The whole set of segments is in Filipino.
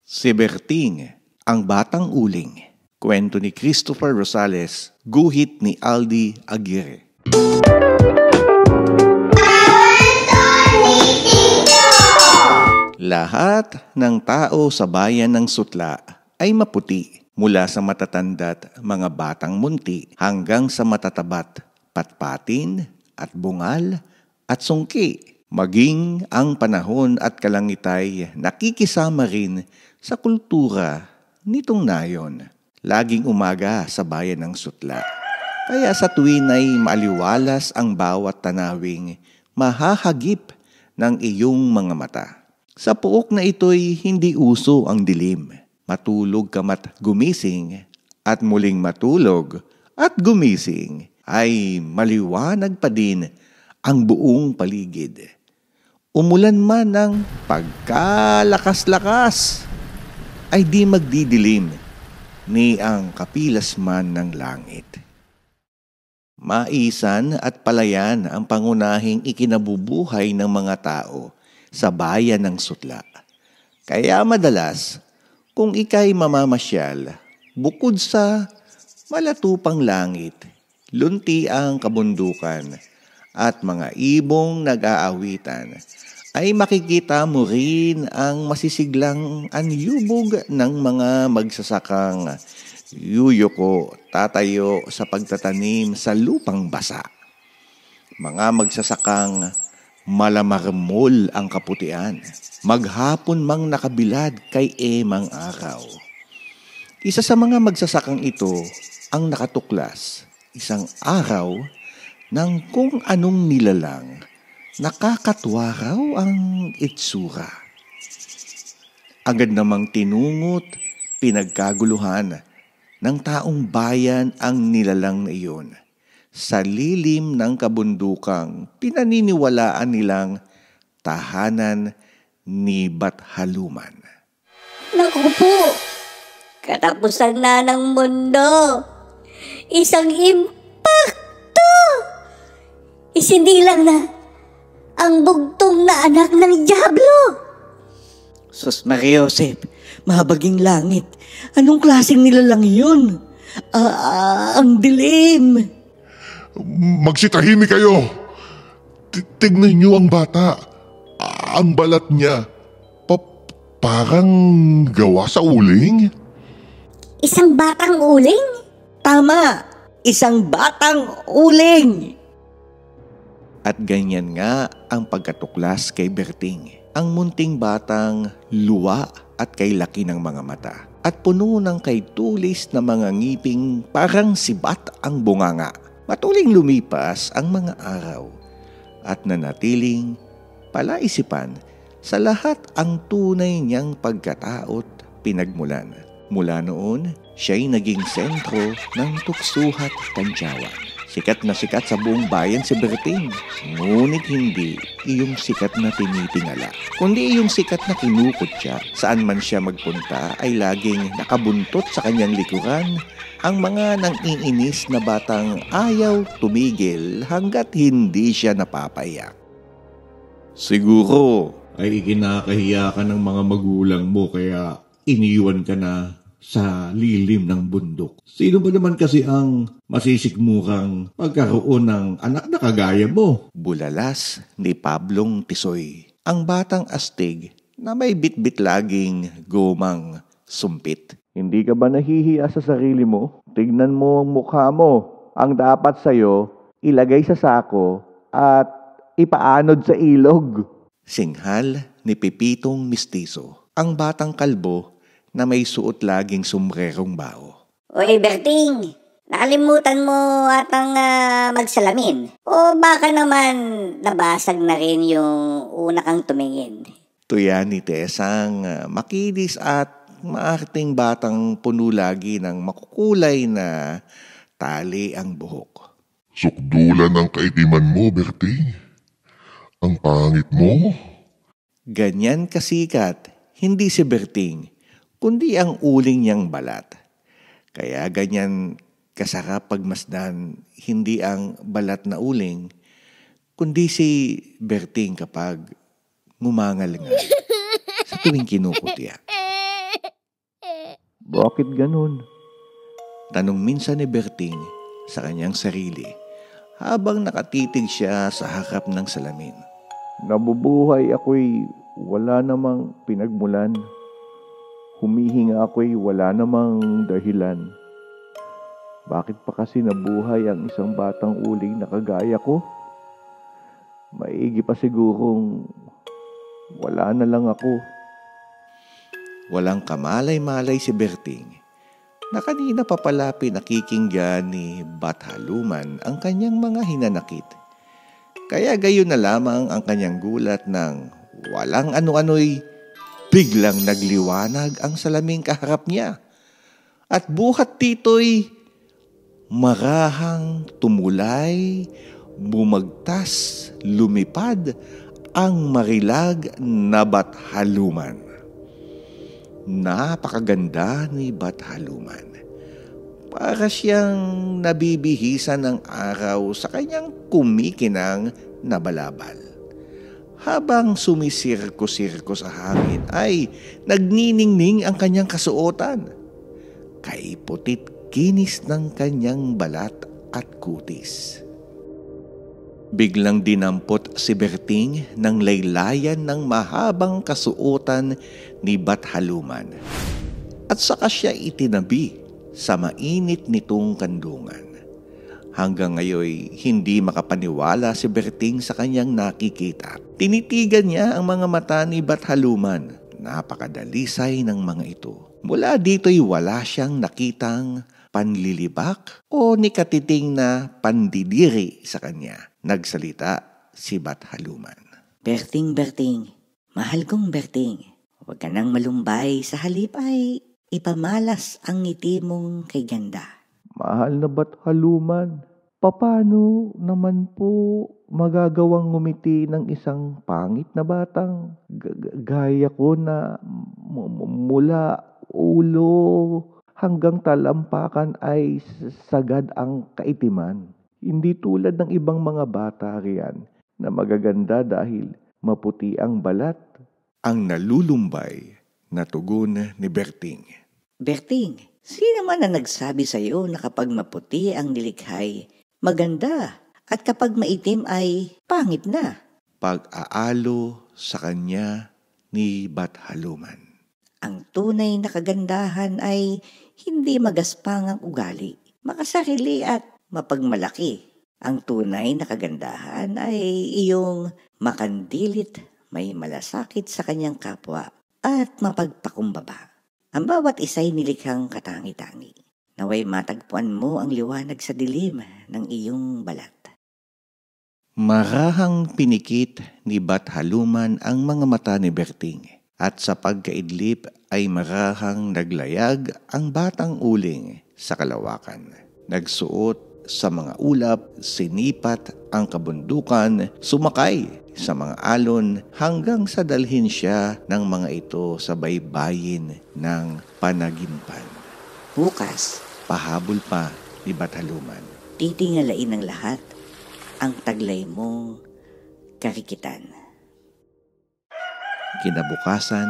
Si Berting, ang batang uling. Kwento ni Christopher Rosales, guhit ni Aldi Aguirre. Lahat ng tao sa bayan ng Sutla ay maputi, mula sa matatanda't mga batang munti hanggang sa matatabat, patpatin at bungal at sungki. Maging ang panahon at kalangitay nakikisama rin sa kultura nitong nayon. Laging umaga sa bayan ng Sutla. Kaya sa tuwin ay maaliwalas ang bawat tanawing mahahagip ng iyong mga mata. Sa puok na ito'y hindi uso ang dilim. Matulog ka mat gumising at muling matulog at gumising ay maliwanag pa din ang buong paligid. Umulan man ng pagkalakas-lakas ay di magdidilim ni ang kapilas man ng langit. Maisan at palayan ang pangunahing ikinabubuhay ng mga tao sa bayan ng Sutla. Kaya madalas, kung ika'y mamamasyal, bukod sa malatupang langit, lunti ang kabundukan at mga ibong nag-aawitan, ay makikita mo rin ang masisiglang anyubog ng mga magsasakang yuyuko tatayo sa pagtatanim sa lupang basa. Mga magsasakang malamarmol ang kaputian, maghapon mang nakabilad kay emang araw. Isa sa mga magsasakang ito ang nakatuklas isang araw ng kung anong nilalang. Nakakatuwa raw ang itsura. Agad namang tinungot, pinagkaguluhan ng taong bayan ang nilalang na iyon. Sa lilim ng kabundukang pinaniniwalaan nilang tahanan ni Bathaluman. Naku po, katapusan na ng mundo. Isang impakto. Isinilang na ang bugtong na anak ng Diablo. Sus Maria Josep, mahabaging langit. Anong klaseng nilalang yun? Ang dilim. Magsitahimik kayo. Tignan niyo ang bata. Ang balat niya, parang gawa sa uling. Isang batang uling? Tama, isang batang uling. At ganyan nga ang pagkatuklas kay Berting. Ang munting batang luwa at kay laki ng mga mata. At puno ng kay tulis na mga ngiping parang sibat ang bunganga. Matuling lumipas ang mga araw. At nanatiling palaisipan sa lahat ang tunay niyang pagkatao't pinagmulan. Mula noon, siya'y naging sentro ng tuksuhat kantyawan. Sikat na sikat sa buong bayan si Berting. Ngunit hindi iyong sikat na tinitingala, kundi iyong sikat na kinukutya. Saan man siya magpunta ay laging nakabuntot sa kanyang likuran ang mga nang-iinis na batang ayaw tumigil hanggat hindi siya napapayak. Siguro ay ikinakahiya ka ng mga magulang mo kaya iniwan ka na sa lilim ng bundok. Sino ba naman kasi ang masisikmurang pagkaroon ng anak na kagaya mo? Bulalas ni Pablong Tisoy, ang batang astig na may bitbit laging gumang sumpit. Hindi ka ba nahihiya sa sarili mo? Tignan mo ang mukha mo. Ang dapat sa'yo, ilagay sa sako at ipaanod sa ilog. Singhal ni Pipitong Mistiso, ang batang kalbo na may suot laging sombrerong bao. Oy Berting, nakalimutan mo atang magsalamin. O baka naman nabasag na rin yung una kang tumingin. Tuya ni Tesang makinis at maarting batang puno lagi ng makukulay na tali ang buhok. Sukdulan ang kaitiman mo, Berting. Ang pangit mo. Ganyan kasikat, hindi si Berting, kundi ang uling niyang balat. Kaya ganyan kasarap pagmasdan, hindi ang balat na uling, kundi si Berting kapag ngumangal nga sa tuwing kinukutya. Bakit ganun? Tanong minsan ni Berting sa kanyang sarili habang nakatitig siya sa harap ng salamin. Nabubuhay ako'y wala namang pinagmulan. Humihinga ako'y wala namang dahilan. Bakit pa kasi nabuhay ang isang batang uling na kagaya ko? Maigi pa sigurong wala na lang ako. Walang kamalay-malay si Berting na kanina pa pala pinakikinggan ni Bat Haluman ang kanyang mga hinanakit. Kaya gayon na lamang ang kanyang gulat nang walang ano-ano'y biglang nagliwanag ang salaming kaharap niya. At buhat dito'y marahang tumulay, bumagtas, lumipad ang marilag na Bat Haluman. Napakaganda ni Bat Haluman. Para siyang nabibihisan ng araw sa kanyang kumikinang na balabal. Habang sumisirko-sirko sa hangin ay nagniningning ang kanyang kasuotan. Kay putit kinis ng kanyang balat at kutis. Biglang dinampot si Berting ng laylayan ng mahabang kasuotan ni Bat Haluman at saka siya itinabi sa mainit nitong kandungan. Hanggang ngayon hindi makapaniwala si Berting sa kanyang nakikita. Tinitigan niya ang mga mata ni Bat Haluman. Napakadalisay ng mga ito. Mula dito'y wala siyang nakitang panlilibak o nikatiting na pandidiri sa kanya. Nagsalita si Bat Haluman. Berting, mahal kong Berting, huwag ka nang malumbay, sa halip ay ipamalas ang ngiti mong kay ganda. Mahal na Bat Haluman, paano naman po magagawang ngumiti ng isang pangit na batang gaya ko na mula ulo hanggang talampakan ay sagad ang kaitiman? Hindi tulad ng ibang mga bata riyan na magaganda dahil maputi ang balat. Ang nalulumbay na tugon ni Berting. Berting, sino man na nagsabi sa iyo na kapag maputi ang nilikhay, maganda, at kapag maitim ay pangit na? Pag-aalo sa kanya ni Bat Haluman. Ang tunay na kagandahan ay hindi magaspang ang ugali, makasarili at mapagmalaki. Ang tunay na kagandahan ay iyong makandilit, may malasakit sa kanyang kapwa at mapagpakumbaba. Ang bawat isa'y nilikhang katangi-tangi. Naway matagpuan mo ang liwanag sa dilim ng iyong balat. Marahang pinikit ni Bat Haluman ang mga mata ni Berting. At sa pagkaidlip ay marahang naglayag ang batang uling sa kalawakan. Nagsuot sa mga ulap, sinipat ang kabundukan, sumakay sa mga alon hanggang sa dalhin siya ng mga ito sa baybayin ng panaginpan. Bukas, Pahabol pa ni Bat Haluman. titingalain ng lahat ang taglay mong karikitan. Kinabukasan,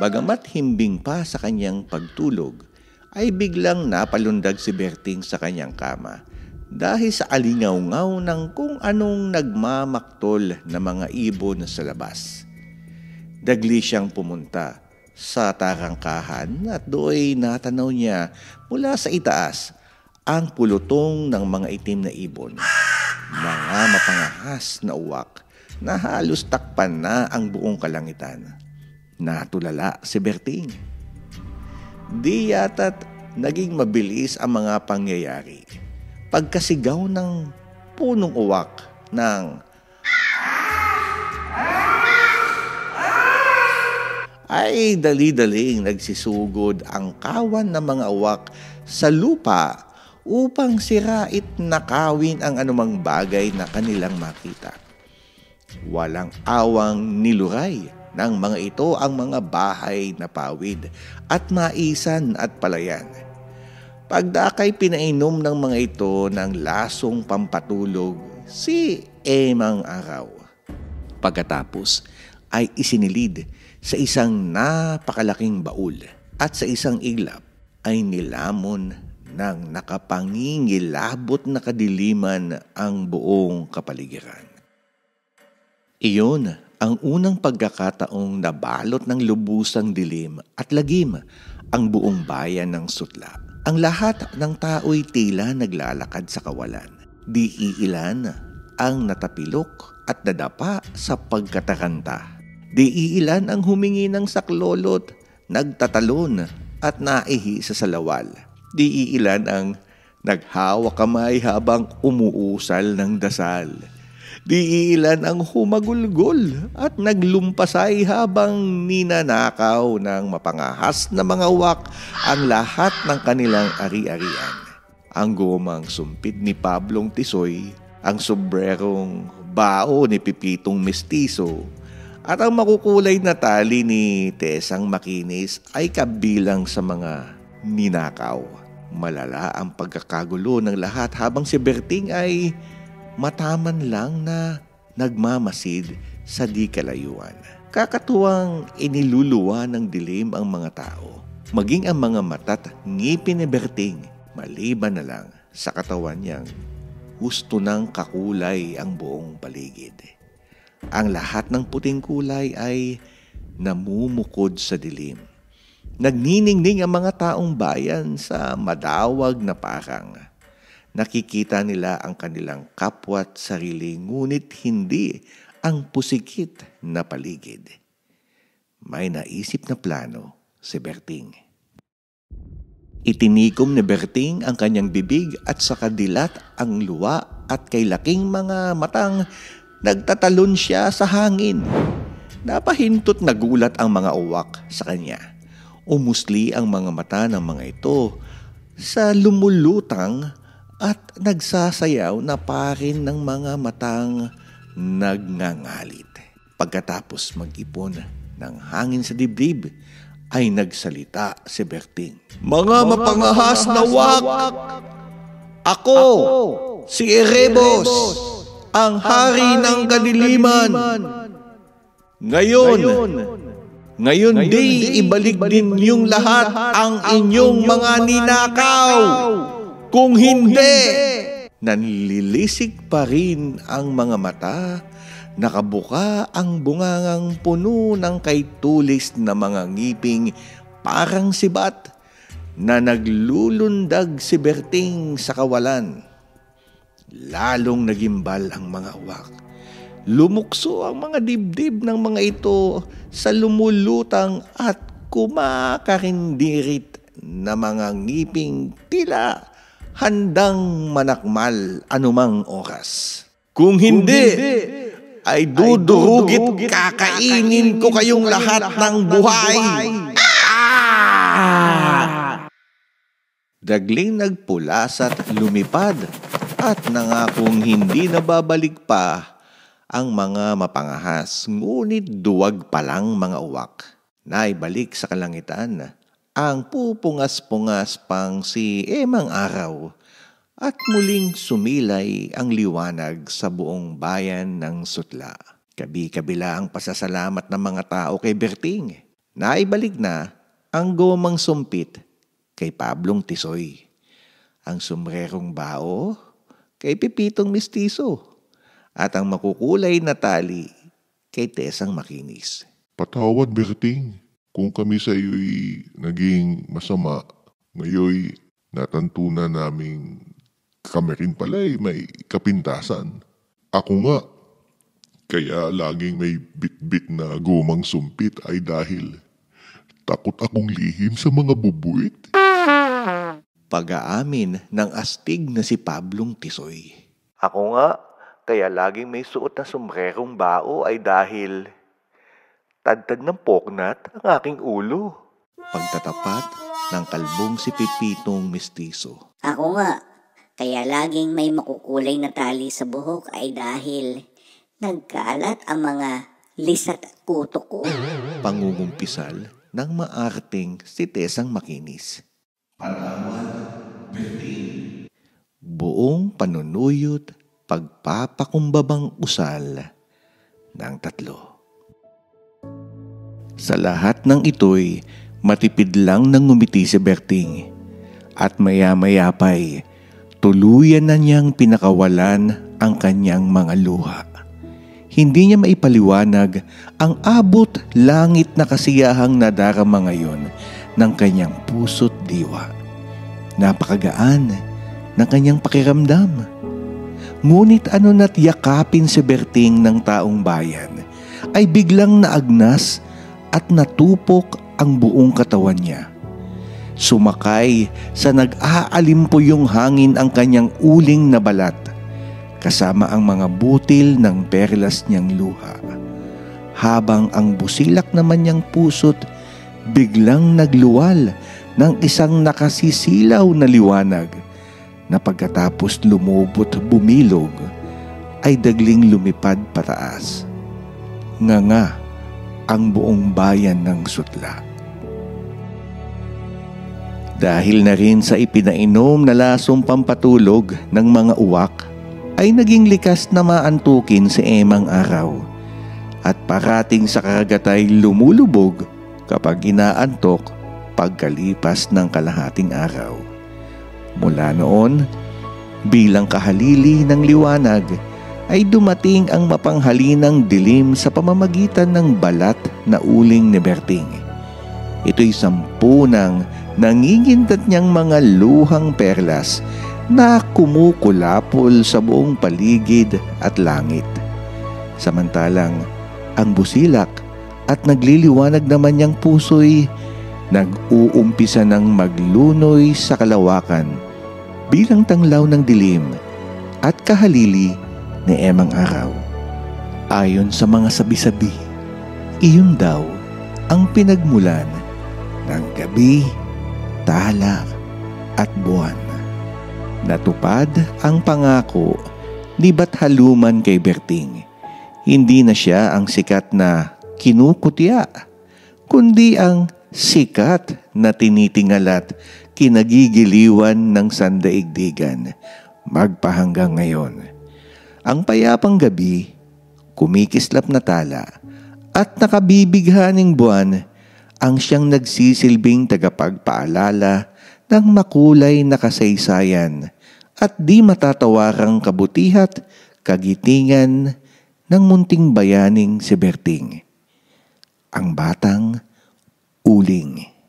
bagamat himbing pa sa kanyang pagtulog, ay biglang napalundag si Berting sa kanyang kama dahil sa alingaw-ngaw ng kung anong nagmamaktol na mga ibon sa labas. Dagli siyang pumunta sa tarangkahan at do'y natanaw niya mula sa itaas ang pulutong ng mga itim na ibon. Mga mapangahas na uwak na halos takpan na ang buong kalangitan. Natulala si Berting. Di yata't naging mabilis ang mga pangyayari. Pagkasigaw ng punong uwak ng ay dali-daling nagsisugod ang kawan ng mga uwak sa lupa upang sirait nakawin ang anumang bagay na kanilang makita. Walang awang niluray ng mga ito ang mga bahay na pawid at maisan at palayan. Pagdakay pinainom ng mga ito ng lasong pampatulog si Emang Araw. Pagkatapos ay isinilid sa isang napakalaking baul at sa isang iglap ay nilamon ng nakapangingilabot na kadiliman ang buong kapaligiran. Iyon ang unang pagkakataong nabalot ng lubusang dilim at lagim ang buong bayan ng Sutla. Ang lahat ng tao'y tila naglalakad sa kawalan. Di iilan ang natapilok at nadapa sa pagkataranta. Di iilan ang humingi ng saklolot, nagtatalon at naihi sa salawal. Di iilan ang naghawak kamay habang umuusal ng dasal. Di ilan ang humagulgol at naglumpasay habang ninanakaw ng mapangahas na mga uwak ang lahat ng kanilang ari-arian. Ang gumang sumpit ni Pablong Tisoy, ang sombrerong bao ni Pipitong Mestizo, at ang makukulay na tali ni Tesang Makinis ay kabilang sa mga ninakaw. Malala ang pagkakagulo ng lahat habang si Berting ay mataman lang na nagmamasid sa di kalayuan. Kakatuwang iniluluwa ng dilim ang mga tao, maging ang mga mata't ngipin ni Berting, maliban na lang sa katawan niyang husto ng kakulay ang buong paligid. Ang lahat ng puting kulay ay namumukod sa dilim. Nagniningning ang mga taong bayan sa madawag na parang. Nakikita nila ang kanilang kapwa't sarili ngunit hindi ang pusikit na paligid. May naisip na plano si Berting. Itinikom ni Berting ang kanyang bibig at sa kadilat ang luwa at kay laking mga matang nagtatalon siya sa hangin. Napahintot na gulat ang mga uwak sa kanya. Umusli ang mga mata ng mga ito sa lumulutang at nagsasayaw na parin ng mga matang nagngangalit. Pagkatapos mag-ipon ng hangin sa dibdib, ay nagsalita si Berting. Mga mapangahas na wak! Ako, si Erebos, ang hari ng kadiliman. Ngayon di ibalik din yung lahat ang inyong mga ninakaw. Kung hindi, nanlilisik pa rin ang mga mata, nakabuka ang bungangang puno ng kaitulis na mga ngiping parang sibat na naglulundag si Berting sa kawalan. Lalong nagimbal ang mga uwak. Lumukso ang mga dibdib ng mga ito sa lumulutang at kumakarindirit na mga ngiping tila handang manakmal anumang oras. Kung hindi, ay dudurugit kakainin ko kayong lahat ng buhay. Dagling nagpulas at lumipad at nangakong hindi nababalik pa ang mga mapangahas, ngunit duwag pa lang mga uwak. Naibalik sa kalangitan ang pupungas-pungas pang si Emang Araw at muling sumilay ang liwanag sa buong bayan ng Sutla. Kabi-kabila ang pasasalamat ng mga tao kay Berting. Naibalik na ang gumang sumpit kay Pablong Tisoy, ang sombrerong bao kay Pipitong Mestizo, at ang makukulay na tali kay Tesang Makinis. Patawad, Berting, kung kami sa iyo'y naging masama. Ngayon, natantunan naming kami rin pala'y may kapintasan. Ako nga, kaya laging may bit-bit na gumang sumpit ay dahil takot akong lihim sa mga bubuit. Pag-aamin ng astig na si Pablong Tisoy. Ako nga, kaya laging may suot na sombrerong bao ay dahil tadtad ng poknat ang aking ulo. Pagtatapat ng kalbong si Pipitong Mestizo. Ako nga, kaya laging may makukulay na tali sa buhok ay dahil nagkalat ang mga lisat at kuto ko. Pangungumpisal ng maarting si Tesang Makinis. Buong panunuyot, pagpapakumbabang usal ng tatlo. Sa lahat ng ito'y matipid lang nang ngumiti si Berting. At maya-maya pa'y tuluyan na niyang pinakawalan ang kanyang mga luha. Hindi niya maipaliwanag ang abot langit na kasiyahang nadarama ngayon ng kanyang puso't diwa. Napakagaan ng kanyang pakiramdam. Ngunit ano na't yakapin si Berting ng taong bayan, ay biglang naagnas at natupok ang buong katawan niya. Sumakay sa nag-aalimpoyong hangin ang kanyang uling na balat, kasama ang mga butil ng perlas niyang luha. Habang ang busilak naman niyang puso't biglang nagluwal ng isang nakasisilaw na liwanag na pagkatapos lumubot bumilog ay dagling lumipad pataas. Nganga ang buong bayan ng Sutla. Dahil na rin sa ipinainom na lasong pampatulog ng mga uwak, ay naging likas na maantukin si Emang Araw at parating sa karagatay lumulubog kapag inaantok pagkalipas ng kalahating araw. Mula noon, bilang kahalili ng liwanag, ay dumating ang mapanghalinang dilim sa pamamagitan ng balat na uling ni Berting. Ito'y 10 ng nangingindat niyang mga luhang perlas na kumukulapol sa buong paligid at langit. Samantalang ang busilak at nagliliwanag naman niyang puso'y nag-uumpisa ng maglunoy sa kalawakan bilang tanglaw ng dilim at kahalili ni Emang Araw. Ayon sa mga sabi-sabi, iyon daw ang pinagmulan ng gabi, tala at buwan. Natupad ang pangako ni Bathaluman kay Berting. Hindi na siya ang sikat na kinukutya, kundi ang sikat na tinitingal at kinagigiliwan ng sandaigdigan magpahanggang ngayon. Ang payapang gabi, kumikislap na tala at nakabibighaning buwan ang siyang nagsisilbing tagapagpaalala ng makulay na kasaysayan at di matatawarang kabutihat kagitingan ng munting bayaning si Berting, ang batang uling.